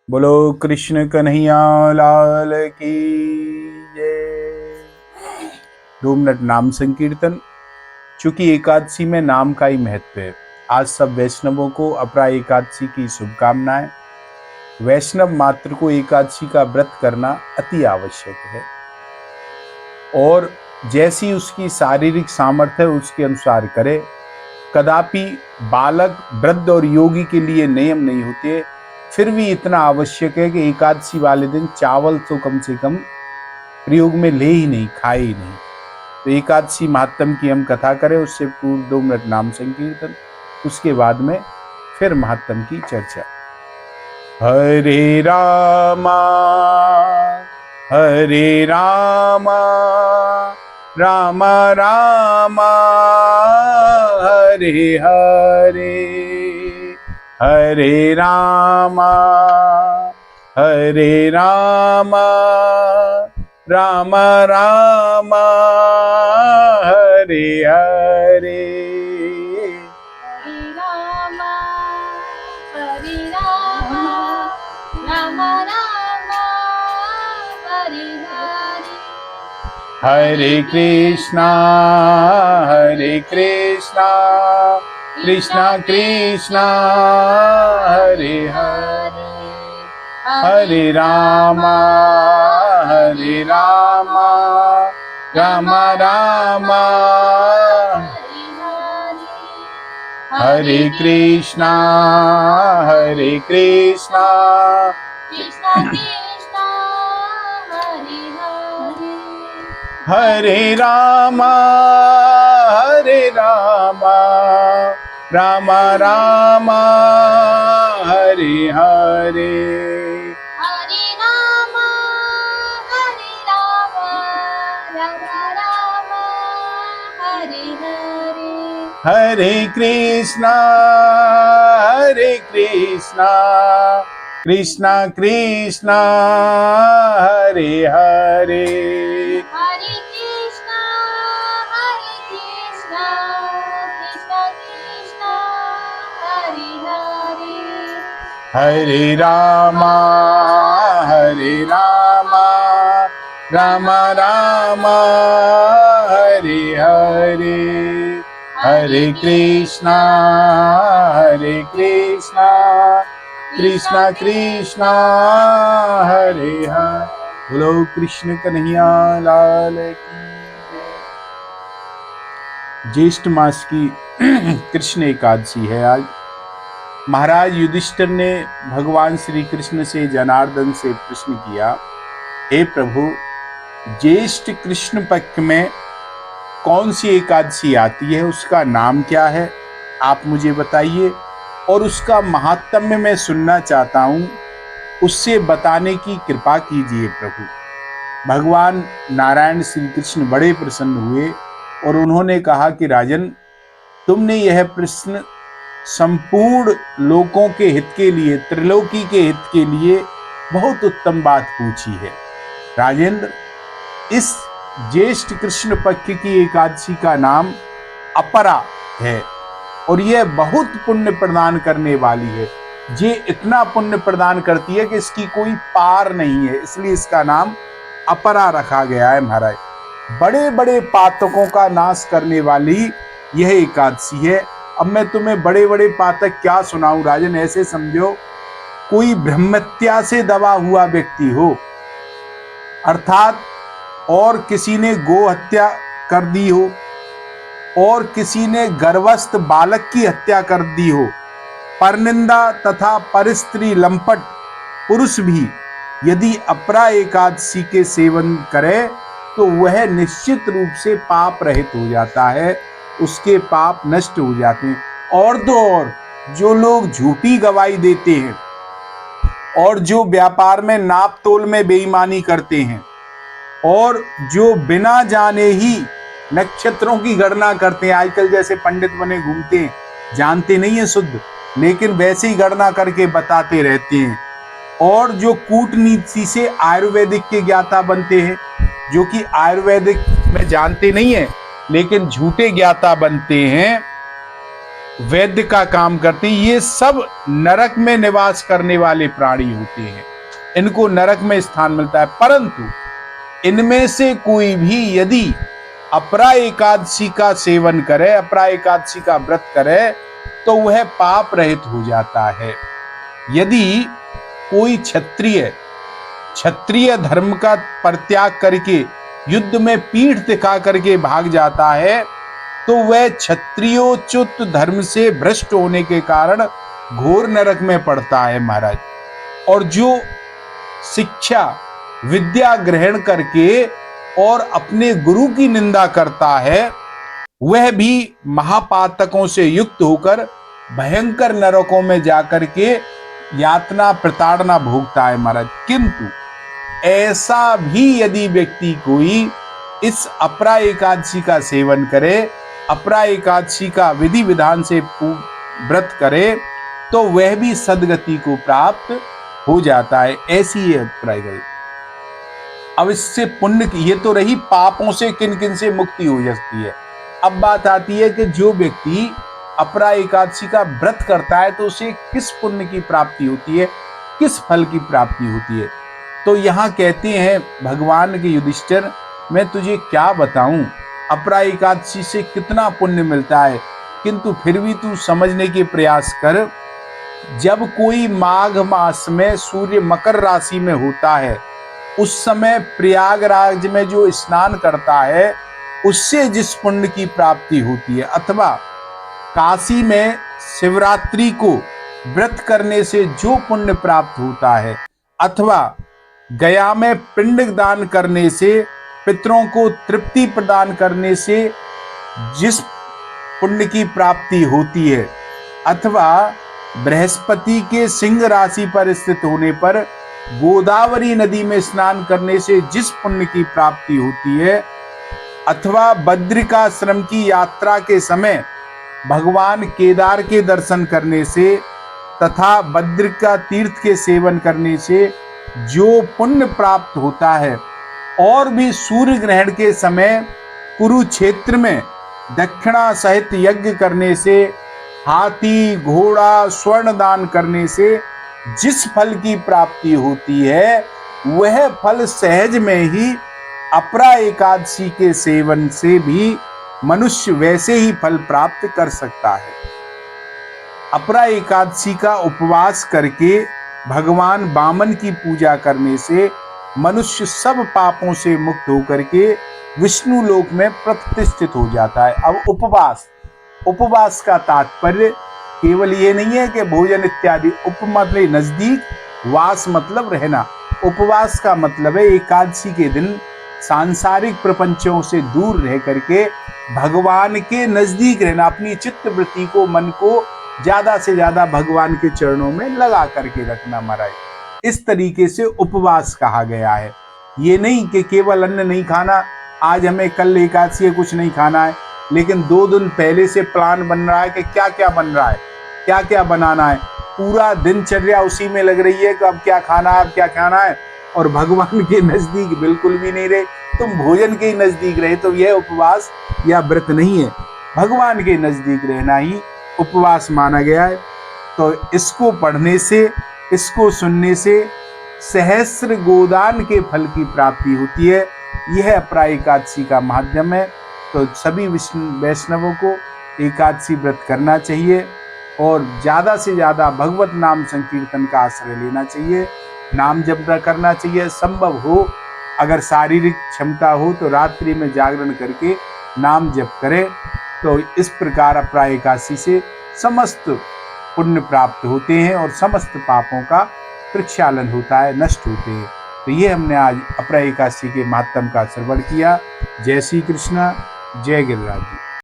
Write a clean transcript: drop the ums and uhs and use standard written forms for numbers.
बोलो कृष्ण कन्हैया लाल की जय। 2 मिनट नाम संकीर्तन। चूंकि एकादशी में नाम का ही महत्व है, आज सब वैष्णवों को अपरा एकादशी की शुभकामनाएं। वैष्णव मात्र को एकादशी का व्रत करना अति आवश्यक है और जैसी उसकी शारीरिक सामर्थ्य है उसके अनुसार करे। कदापि बालक, वृद्ध और योगी के लिए नियम नहीं होते, फिर भी इतना आवश्यक है कि एकादशी वाले दिन चावल तो कम से कम प्रयोग में ले ही नहीं, खाए ही नहीं। तो एकादशी महात्म की हम कथा करें, उससे पूर्व 2 मिनट नाम संकीर्तन, उसके बाद में फिर महात्म की चर्चा। हरे रामा राम राम हरे हरे, हरे राम राम राम हरे हरे। हरे राम राम राम हरे हरे। हरे कृष्णा कृष्णा कृष्णा हरे हरे, हरे राम राम राम हरे कृष्णा कृष्णा कृष्णा हरे हरे। हरे राम राम राम हरे हरे। हरे राम राम राम हरे हरे। हरे कृष्णा कृष्णा कृष्णा हरे हरे। हरे कृष्णा कृष्णा कृष्णा हरे हरे। हरे राम राम राम हरे हरे। हरे कृष्णा कृष्णा कृष्णा हरे हरे। बोलो कृष्ण कन्हैया लाल की जय। ज्येष्ठ मास की कृष्ण एकादशी है आज। महाराज युधिष्ठिर ने भगवान श्री कृष्ण से, जनार्दन से प्रश्न किया, हे प्रभु, ज्येष्ठ कृष्ण पक्ष में कौन सी एकादशी आती है, उसका नाम क्या है, आप मुझे बताइए और उसका महात्म्य मैं सुनना चाहता हूं, उससे बताने की कृपा कीजिए प्रभु। भगवान नारायण श्री कृष्ण बड़े प्रसन्न हुए और उन्होंने कहा कि राजन, तुमने यह प्रश्न संपूर्ण लोकों के हित के लिए, त्रिलोकी के हित के लिए बहुत उत्तम बात पूछी है। राजेंद्र, इस ज्येष्ठ कृष्ण पक्ष की एकादशी का नाम अपरा है और यह बहुत पुण्य प्रदान करने वाली है। ये इतना पुण्य प्रदान करती है कि इसकी कोई पार नहीं है, इसलिए इसका नाम अपरा रखा गया है। महाराज, बड़े बड़े पातकों का नाश करने वाली यह एकादशी है। अब मैं तुम्हें बड़े बड़े पातक क्या सुनाऊं राजन, ऐसे समझो कोई ब्रह्मत्या से दबा हुआ व्यक्ति हो, अर्थात और किसी ने गो हत्या कर दी हो और किसी ने गर्भस्थ बालक की हत्या कर दी हो, परनिंदा तथा परस्त्री लंपट पुरुष भी यदि अपरा एकादशी के सेवन करे तो वह निश्चित रूप से पाप रहित हो जाता है, उसके पाप नष्ट हो जाते हैं। और तो और जो लोग झूठी गवाही देते हैं और जो व्यापार में नाप तोल में बेईमानी करते हैं और जो बिना जाने ही नक्षत्रों की गणना करते हैं, आजकल जैसे पंडित बने घूमते हैं, जानते नहीं है शुद्ध, लेकिन वैसे ही गणना करके बताते रहते हैं, और जो कूटनीति से आयुर्वेदिक के ज्ञाता बनते हैं, जो कि आयुर्वेदिक में जानते नहीं है लेकिन झूठे ज्ञाता बनते हैं, वैद्य का काम करते हैं, ये सब नरक में निवास करने वाले प्राणी होते हैं, इनको नरक में स्थान मिलता है। परंतु इनमें से कोई भी यदि अपरा एकादशी का सेवन करे, अपरा एकादशी का व्रत करे, तो वह पाप रहित हो जाता है। यदि कोई क्षत्रिय धर्म का परित्याग करके युद्ध में पीठ दिखा करके भाग जाता है, तो वह क्षत्रियोच्युत धर्म से भ्रष्ट होने के कारण घोर नरक में पड़ता है महाराज। और जो शिक्षा विद्या ग्रहण करके और अपने गुरु की निंदा करता है, वह भी महापातकों से युक्त होकर भयंकर नरकों में जाकर के यातना प्रताड़ना भोगता है महाराज। किंतु ऐसा भी यदि व्यक्ति कोई इस अपरा एकादशी का सेवन करे, अपरा एकादशी का विधि विधान से व्रत करे, तो वह भी सदगति को प्राप्त हो जाता है। ऐसी है अपरा एकादशी। अब इससे पुण्य, ये तो रही पापों से किन किन से मुक्ति हो जाती है। अब बात आती है कि जो व्यक्ति अपरा एकादशी का व्रत करता है तो उसे किस पुण्य की प्राप्ति होती है, किस फल की प्राप्ति होती है। तो यहाँ कहते हैं भगवान के युधिष्ठिर, मैं तुझे क्या बताऊं अपरा एकादशी से कितना पुण्य मिलता है, किंतु फिर भी तू समझने के प्रयास कर। जब कोई माघ मास में सूर्य मकर राशि में होता है, उस समय प्रयागराज में जो स्नान करता है उससे जिस पुण्य की प्राप्ति होती है, अथवा काशी में शिवरात्रि को व्रत करने से जो पुण्य प्राप्त होता है, अथवा गया में पिंड दान करने से, पितरों को तृप्ति प्रदान करने से जिस पुण्य की प्राप्ति होती है, अथवा बृहस्पति के सिंह राशि पर स्थित होने पर गोदावरी नदी में स्नान करने से जिस पुण्य की प्राप्ति होती है, अथवा बद्रिकाश्रम की यात्रा के समय भगवान केदार के दर्शन करने से तथा बद्रिका तीर्थ के सेवन करने से जो पुण्य प्राप्त होता है, और भी सूर्य ग्रहण के समय कुरुक्षेत्र में दक्षिणा सहित यज्ञ करने से, हाथी घोड़ा स्वर्ण दान करने से जिस फल की प्राप्ति होती है, वह फल सहज में ही अपरा एकादशी के सेवन से भी मनुष्य वैसे ही फल प्राप्त कर सकता है। अपरा एकादशी का उपवास करके भगवान वामन की पूजा करने से मनुष्य सब पापों से मुक्त होकर के विष्णु लोक में प्रतिष्ठित हो जाता है। अब उपवास का तात्पर्य केवल ये नहीं है कि भोजन इत्यादि, उप मतलब नजदीक, वास मतलब रहना। उपवास का मतलब है एकादशी के दिन सांसारिक प्रपंचों से दूर रह करके भगवान के नजदीक रहना, अपनी चित्त वृत्ति को, मन को ज्यादा से ज्यादा भगवान के चरणों में लगा करके रखना महाराज। इस तरीके से उपवास कहा गया है। ये नहीं कि केवल अन्न नहीं खाना, आज हमें कल एकादशी है कुछ नहीं खाना है, लेकिन 2 दिन पहले से प्लान बन रहा है कि क्या क्या बन रहा है, क्या क्या बनाना है, पूरा दिनचर्या उसी में लग रही है कि अब क्या खाना है, अब क्या खाना है, और भगवान के नजदीक बिल्कुल भी नहीं रहे। तुम भोजन के नजदीक रहे तो यह उपवास या व्रत नहीं है, भगवान के नजदीक रहना ही उपवास माना गया है। तो इसको पढ़ने से, इसको सुनने से सहस्र गोदान के फल की प्राप्ति होती है। यह अपरा एकादशी का माध्यम है। तो सभी वैष्णवों को एकादशी व्रत करना चाहिए और ज़्यादा से ज़्यादा भगवत नाम संकीर्तन का आश्रय लेना चाहिए, नाम जप करना चाहिए। संभव हो, अगर शारीरिक क्षमता हो तो रात्रि में जागरण करके नाम जप करें। तो इस प्रकार अपरा एकादशी से समस्त पुण्य प्राप्त होते हैं और समस्त पापों का प्रक्षालन होता है, नष्ट होते हैं। तो ये हमने आज अपरा एकादशी के महात्म का श्रवण किया। जय श्री कृष्ण, जय गिरिराज जी।